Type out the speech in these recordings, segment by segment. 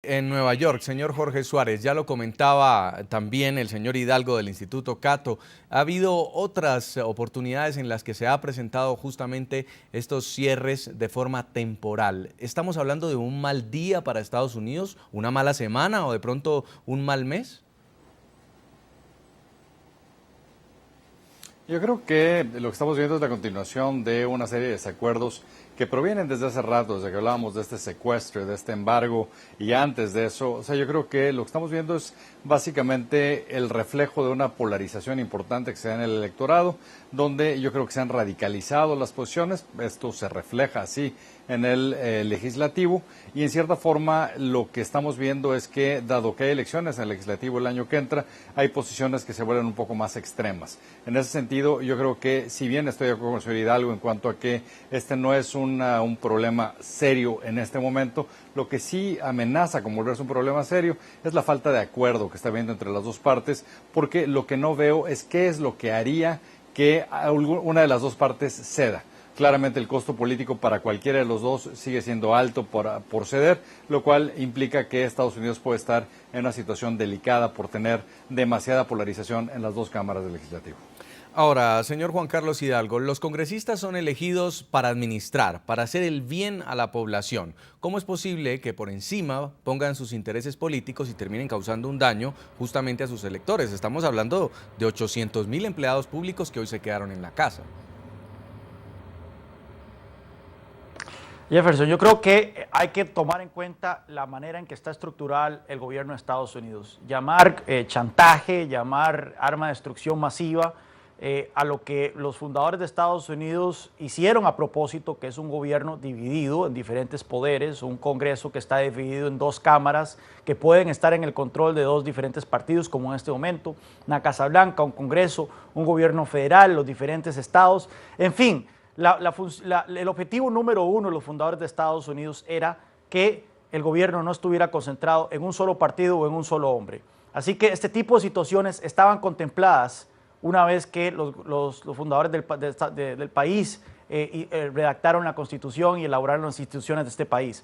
En Nueva York, señor Jorge Suárez, ya lo comentaba también el señor Hidalgo del Instituto Cato, ha habido otras oportunidades en las que se ha presentado justamente estos cierres de forma temporal. ¿Estamos hablando de un mal día para Estados Unidos, una mala semana o de pronto un mal mes? Yo creo que lo que estamos viendo es la continuación de una serie de desacuerdos que provienen desde hace rato, desde que hablábamos de este secuestro, de este embargo y antes de eso. O sea, yo creo que lo que estamos viendo es básicamente el reflejo de una polarización importante que se da en el electorado, donde yo creo que se han radicalizado las posiciones. Esto se refleja así en el legislativo y en cierta forma lo que estamos viendo es que dado que hay elecciones en el legislativo el año que entra, hay posiciones que se vuelven un poco más extremas. En ese sentido, yo creo que si bien estoy de acuerdo con el señor Hidalgo en cuanto a que este no es un problema serio en este momento, lo que sí amenaza con volverse un problema serio es la falta de acuerdo que está habiendo entre las dos partes, porque lo que no veo es qué es lo que haría que una de las dos partes ceda. Claramente el costo político para cualquiera de los dos sigue siendo alto por ceder, lo cual implica que Estados Unidos puede estar en una situación delicada por tener demasiada polarización en las dos cámaras del legislativo. Ahora, señor Juan Carlos Hidalgo, los congresistas son elegidos para administrar, para hacer el bien a la población. ¿Cómo es posible que por encima pongan sus intereses políticos y terminen causando un daño justamente a sus electores? Estamos hablando de 800.000 empleados públicos que hoy se quedaron en la casa. Jefferson, yo creo que hay que tomar en cuenta la manera en que está estructurado el gobierno de Estados Unidos. Llamar chantaje, llamar arma de destrucción masiva a lo que los fundadores de Estados Unidos hicieron a propósito, que es un gobierno dividido en diferentes poderes, un Congreso que está dividido en dos cámaras que pueden estar en el control de dos diferentes partidos, como en este momento, una Casa Blanca, un Congreso, un gobierno federal, los diferentes estados, en fin. El objetivo número uno de los fundadores de Estados Unidos era que el gobierno no estuviera concentrado en un solo partido o en un solo hombre. Así que este tipo de situaciones estaban contempladas una vez que los fundadores del país redactaron la Constitución y elaboraron las instituciones de este país.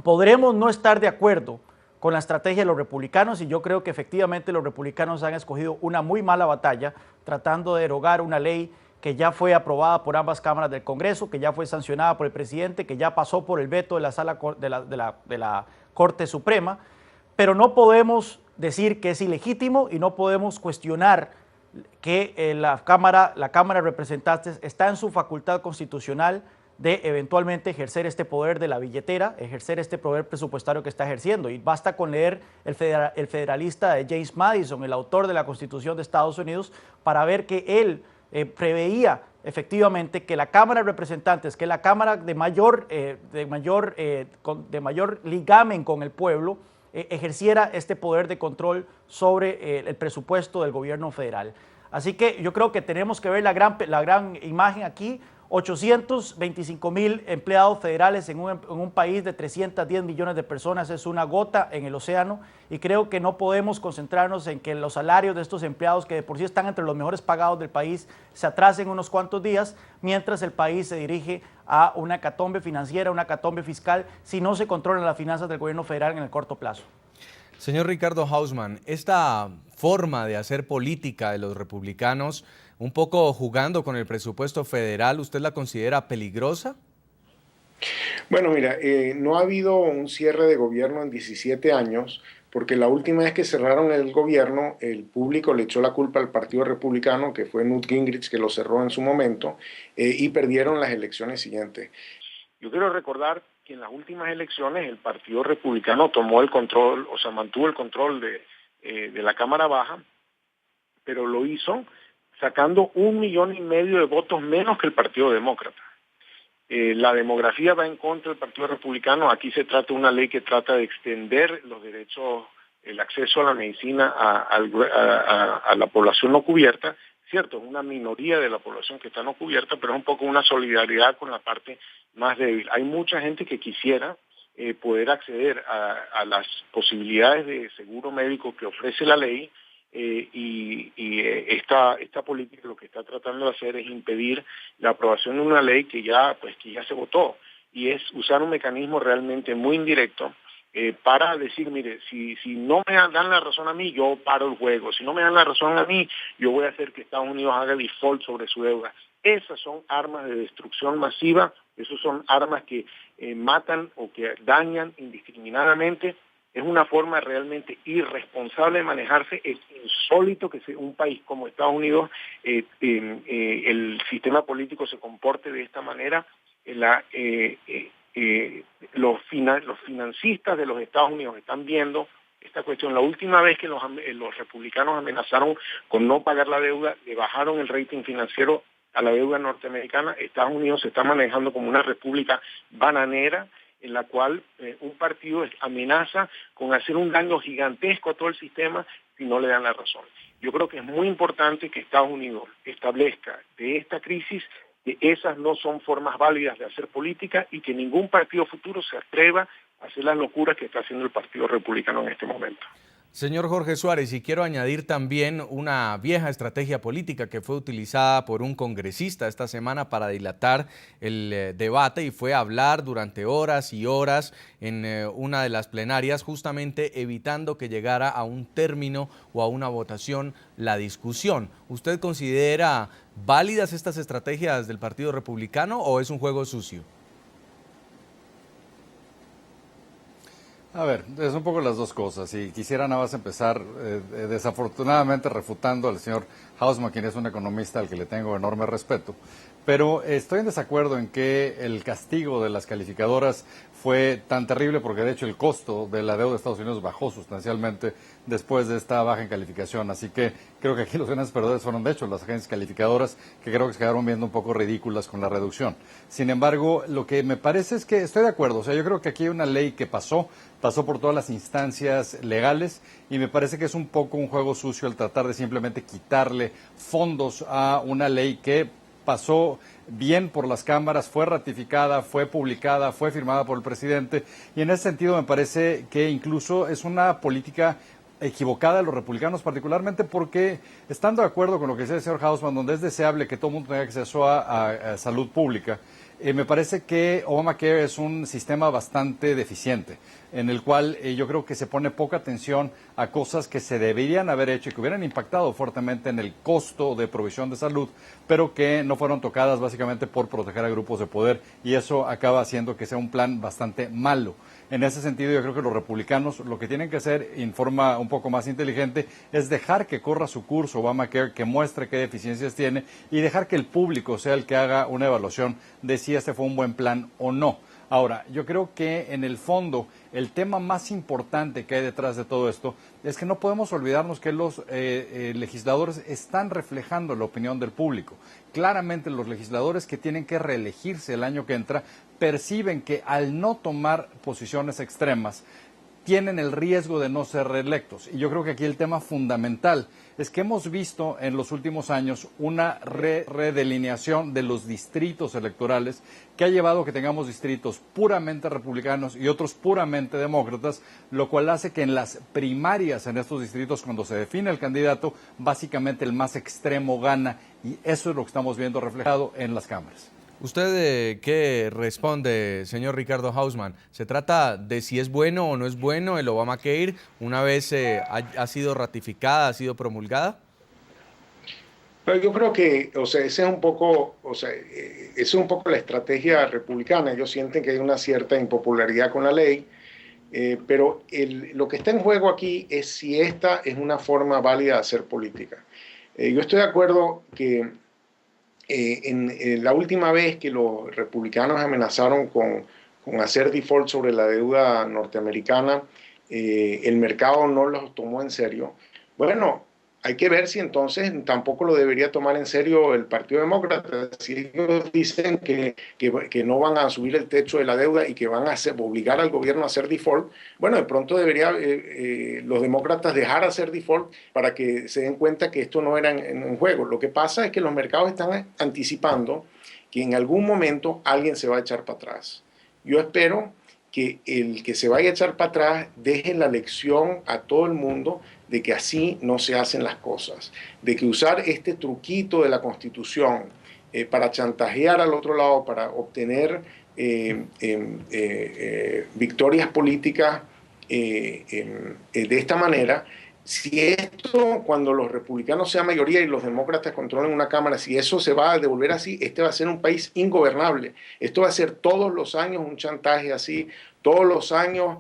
Podremos no estar de acuerdo con la estrategia de los republicanos y yo creo que efectivamente los republicanos han escogido una muy mala batalla tratando de derogar una ley que ya fue aprobada por ambas cámaras del Congreso, que ya fue sancionada por el presidente, que ya pasó por el veto de la Sala de la Corte Suprema, pero no podemos decir que es ilegítimo y no podemos cuestionar que la Cámara de Representantes está en su facultad constitucional de eventualmente ejercer este poder de la billetera, ejercer este poder presupuestario que está ejerciendo. Y basta con leer el Federalista de James Madison, el autor de la Constitución de Estados Unidos, para ver que él preveía efectivamente que la Cámara de Representantes, que es la Cámara de mayor ligamen con el pueblo, ejerciera este poder de control sobre el presupuesto del gobierno federal. Así que yo creo que tenemos que ver la gran imagen aquí. 825.000 empleados federales en un país de 310 millones de personas es una gota en el océano y creo que no podemos concentrarnos en que los salarios de estos empleados, que de por sí están entre los mejores pagados del país, se atrasen unos cuantos días mientras el país se dirige a una hecatombe financiera, una hecatombe fiscal, si no se controlan las finanzas del gobierno federal en el corto plazo. Señor Ricardo Hausmann, esta forma de hacer política de los republicanos, un poco jugando con el presupuesto federal, ¿usted la considera peligrosa? Bueno, mira, no ha habido un cierre de gobierno en 17 años, porque la última vez que cerraron el gobierno, el público le echó la culpa al Partido Republicano, que fue Newt Gingrich que lo cerró en su momento, y perdieron las elecciones siguientes. Yo quiero recordar que en las últimas elecciones el Partido Republicano tomó el control, o sea, mantuvo el control de la Cámara Baja, pero lo hizo sacando 1,5 millones de votos menos que el Partido Demócrata. La demografía va en contra del Partido Republicano. Aquí se trata de una ley que trata de extender los derechos, el acceso a la medicina a la población no cubierta. Cierto, es una minoría de la población que está no cubierta, pero es un poco una solidaridad con la parte más débil. Hay mucha gente que quisiera poder acceder a las posibilidades de seguro médico que ofrece la ley, esta política lo que está tratando de hacer es impedir la aprobación de una ley que ya se votó, y es usar un mecanismo realmente muy indirecto para decir, mire, si no me dan la razón a mí, yo paro el juego. Si no me dan la razón a mí, yo voy a hacer que Estados Unidos haga default sobre su deuda. Esas son armas de destrucción masiva, esos son armas que matan o que dañan indiscriminadamente. Es una forma realmente irresponsable de manejarse. Es insólito que un país como Estados Unidos, el sistema político se comporte de esta manera. Los financistas de los Estados Unidos están viendo esta cuestión. La última vez que los republicanos amenazaron con no pagar la deuda, le bajaron el rating financiero a la deuda norteamericana. Estados Unidos se está manejando como una república bananera, en la cual un partido amenaza con hacer un daño gigantesco a todo el sistema si no le dan la razón. Yo creo que es muy importante que Estados Unidos establezca de esta crisis que esas no son formas válidas de hacer política y que ningún partido futuro se atreva a hacer las locuras que está haciendo el Partido Republicano en este momento. Señor Jorge Suárez, y quiero añadir también una vieja estrategia política que fue utilizada por un congresista esta semana para dilatar el debate, y fue hablar durante horas y horas en una de las plenarias, justamente evitando que llegara a un término o a una votación la discusión. ¿Usted considera válidas estas estrategias del Partido Republicano o es un juego sucio? A ver, es un poco las dos cosas, y quisiera nada más empezar desafortunadamente refutando al señor Hausman, quien es un economista al que le tengo enorme respeto, pero estoy en desacuerdo en que el castigo de las calificadoras fue tan terrible, porque de hecho el costo de la deuda de Estados Unidos bajó sustancialmente después de esta baja en calificación, así que creo que aquí los grandes perdedores fueron de hecho las agencias calificadoras, que creo que se quedaron viendo un poco ridículas con la reducción. Sin embargo, lo que me parece es que estoy de acuerdo, o sea, yo creo que aquí hay una ley que pasó por todas las instancias legales, y me parece que es un poco un juego sucio el tratar de simplemente quitarle fondos a una ley que pasó bien por las cámaras, fue ratificada, fue publicada, fue firmada por el presidente, y en ese sentido me parece que incluso es una política equivocada de los republicanos, particularmente porque, estando de acuerdo con lo que dice el señor Hausman, donde es deseable que todo el mundo tenga acceso a salud pública, me parece que Obamacare es un sistema bastante deficiente, en el cual yo creo que se pone poca atención a cosas que se deberían haber hecho y que hubieran impactado fuertemente en el costo de provisión de salud, pero que no fueron tocadas básicamente por proteger a grupos de poder, y eso acaba haciendo que sea un plan bastante malo. En ese sentido, yo creo que los republicanos lo que tienen que hacer en forma un poco más inteligente es dejar que corra su curso Obamacare, que muestre qué deficiencias tiene, y dejar que el público sea el que haga una evaluación de si este fue un buen plan o no. Ahora, yo creo que en el fondo el tema más importante que hay detrás de todo esto es que no podemos olvidarnos que los legisladores están reflejando la opinión del público. Claramente los legisladores que tienen que reelegirse el año que entra perciben que al no tomar posiciones extremas tienen el riesgo de no ser reelectos. Y yo creo que aquí el tema fundamental es que hemos visto en los últimos años una redelineación de los distritos electorales que ha llevado a que tengamos distritos puramente republicanos y otros puramente demócratas, lo cual hace que en las primarias en estos distritos, cuando se define el candidato, básicamente el más extremo gana, y eso es lo que estamos viendo reflejado en las cámaras. ¿Usted qué responde, señor Ricardo Hausman? ¿Se trata de si es bueno o no es bueno el Obamacare una vez ha sido ratificada, ha sido promulgada? Pero yo creo que, esa es un poco, esa es un poco la estrategia republicana. Ellos sienten que hay una cierta impopularidad con la ley, pero lo que está en juego aquí es si esta es una forma válida de hacer política. Yo estoy de acuerdo que en la última vez que los republicanos amenazaron con hacer default sobre la deuda norteamericana, el mercado no los tomó en serio. Bueno, hay que ver si entonces tampoco lo debería tomar en serio el Partido Demócrata. Si ellos dicen que no van a subir el techo de la deuda y que van a obligar al gobierno a hacer default, bueno, de pronto debería los demócratas dejar hacer default para que se den cuenta que esto no era en juego. Lo que pasa es que los mercados están anticipando que en algún momento alguien se va a echar para atrás. Yo espero que el que se vaya a echar para atrás deje la lección a todo el mundo de que así no se hacen las cosas, de que usar este truquito de la Constitución para chantajear al otro lado, para obtener victorias políticas, de esta manera, si esto, cuando los republicanos sean mayoría y los demócratas controlen una Cámara, si eso se va a devolver así, este va a ser un país ingobernable. Esto va a ser todos los años un chantaje así, todos los años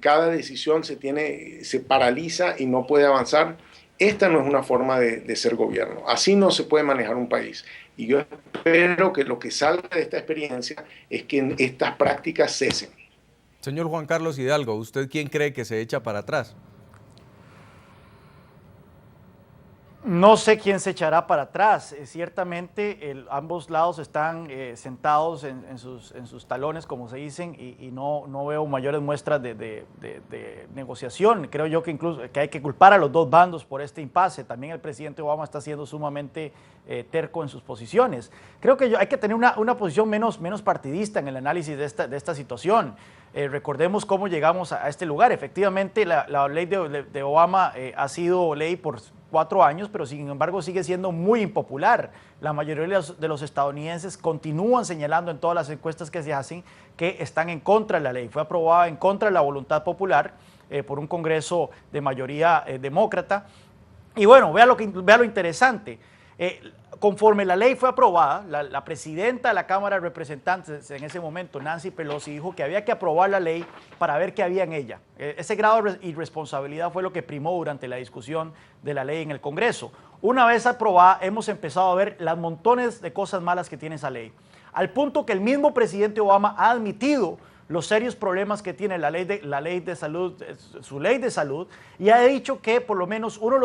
cada decisión se paraliza y no puede avanzar. Esta no es una forma de ser gobierno. Así no se puede manejar un país. Y yo espero que lo que salga de esta experiencia es que estas prácticas cesen. Señor Juan Carlos Hidalgo, ¿usted quién cree que se echa para atrás? No sé quién se echará para atrás. Ciertamente ambos lados están sentados en sus talones, como se dicen, y no veo mayores muestras de negociación. Creo yo que incluso que hay que culpar a los dos bandos por este impasse. También el presidente Obama está siendo sumamente terco en sus posiciones. Creo que hay que tener una posición menos partidista en el análisis de esta situación. Recordemos cómo llegamos a este lugar. Efectivamente, la ley de Obama ha sido ley por 4 años, pero sin embargo sigue siendo muy impopular. La mayoría de los estadounidenses continúan señalando en todas las encuestas que se hacen que están en contra de la ley. Fue aprobada en contra de la voluntad popular por un Congreso de mayoría demócrata. Y bueno, vea lo interesante. Conforme la ley fue aprobada, la presidenta de la Cámara de Representantes en ese momento, Nancy Pelosi, dijo que había que aprobar la ley para ver qué había en ella. Ese grado de irresponsabilidad fue lo que primó durante la discusión de la ley en el Congreso. Una vez aprobada, hemos empezado a ver las montones de cosas malas que tiene esa ley, al punto que el mismo presidente Obama ha admitido los serios problemas que tiene la ley de salud, su ley de salud, y ha dicho que por lo menos uno de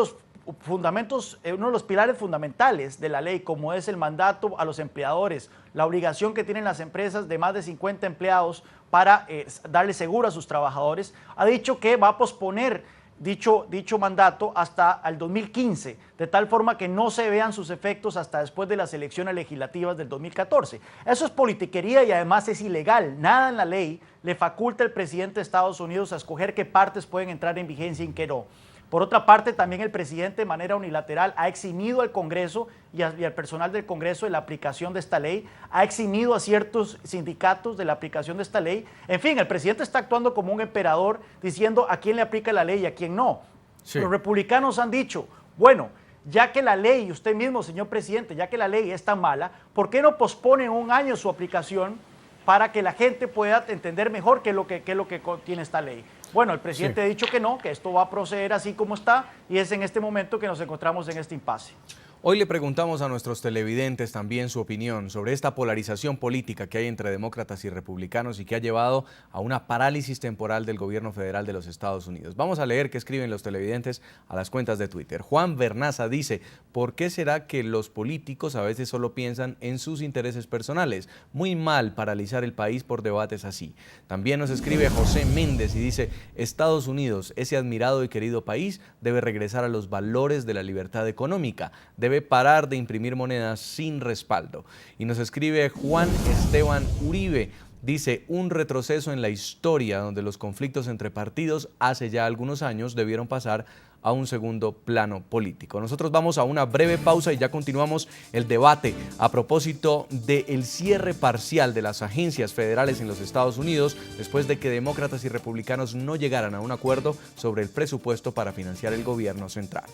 los pilares fundamentales de la ley, como es el mandato a los empleadores, la obligación que tienen las empresas de más de 50 empleados para darle seguro a sus trabajadores, ha dicho que va a posponer dicho mandato hasta el 2015, de tal forma que no se vean sus efectos hasta después de las elecciones legislativas del 2014. Eso es politiquería y además es ilegal. Nada en la ley le faculta al presidente de Estados Unidos a escoger qué partes pueden entrar en vigencia y qué no. Por otra parte, también el presidente de manera unilateral ha eximido al Congreso y al personal del Congreso de la aplicación de esta ley, ha eximido a ciertos sindicatos de la aplicación de esta ley. En fin, el presidente está actuando como un emperador diciendo a quién le aplica la ley y a quién no. Sí. Los republicanos han dicho, bueno, ya que la ley, usted mismo, señor presidente, ya que la ley es tan mala, ¿por qué no posponen 1 año su aplicación para que la gente pueda entender mejor qué es lo que contiene esta ley? Bueno, el presidente ha dicho que no, que esto va a proceder así como está, y es en este momento que nos encontramos en este impasse. Hoy le preguntamos a nuestros televidentes también su opinión sobre esta polarización política que hay entre demócratas y republicanos y que ha llevado a una parálisis temporal del gobierno federal de los Estados Unidos. Vamos a leer qué escriben los televidentes a las cuentas de Twitter. Juan Bernaza dice, ¿por qué será que los políticos a veces solo piensan en sus intereses personales? Muy mal paralizar el país por debates así. También nos escribe José Méndez y dice, Estados Unidos, ese admirado y querido país, debe regresar a los valores de la libertad económica, debe parar de imprimir monedas sin respaldo. Y nos escribe Juan Esteban Uribe, dice, un retroceso en la historia donde los conflictos entre partidos hace ya algunos años debieron pasar a un segundo plano político. Nosotros vamos a una breve pausa y ya continuamos el debate a propósito del cierre parcial de las agencias federales en los Estados Unidos después de que demócratas y republicanos no llegaran a un acuerdo sobre el presupuesto para financiar el gobierno central.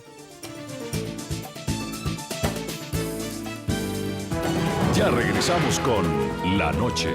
Ya regresamos con La Noche.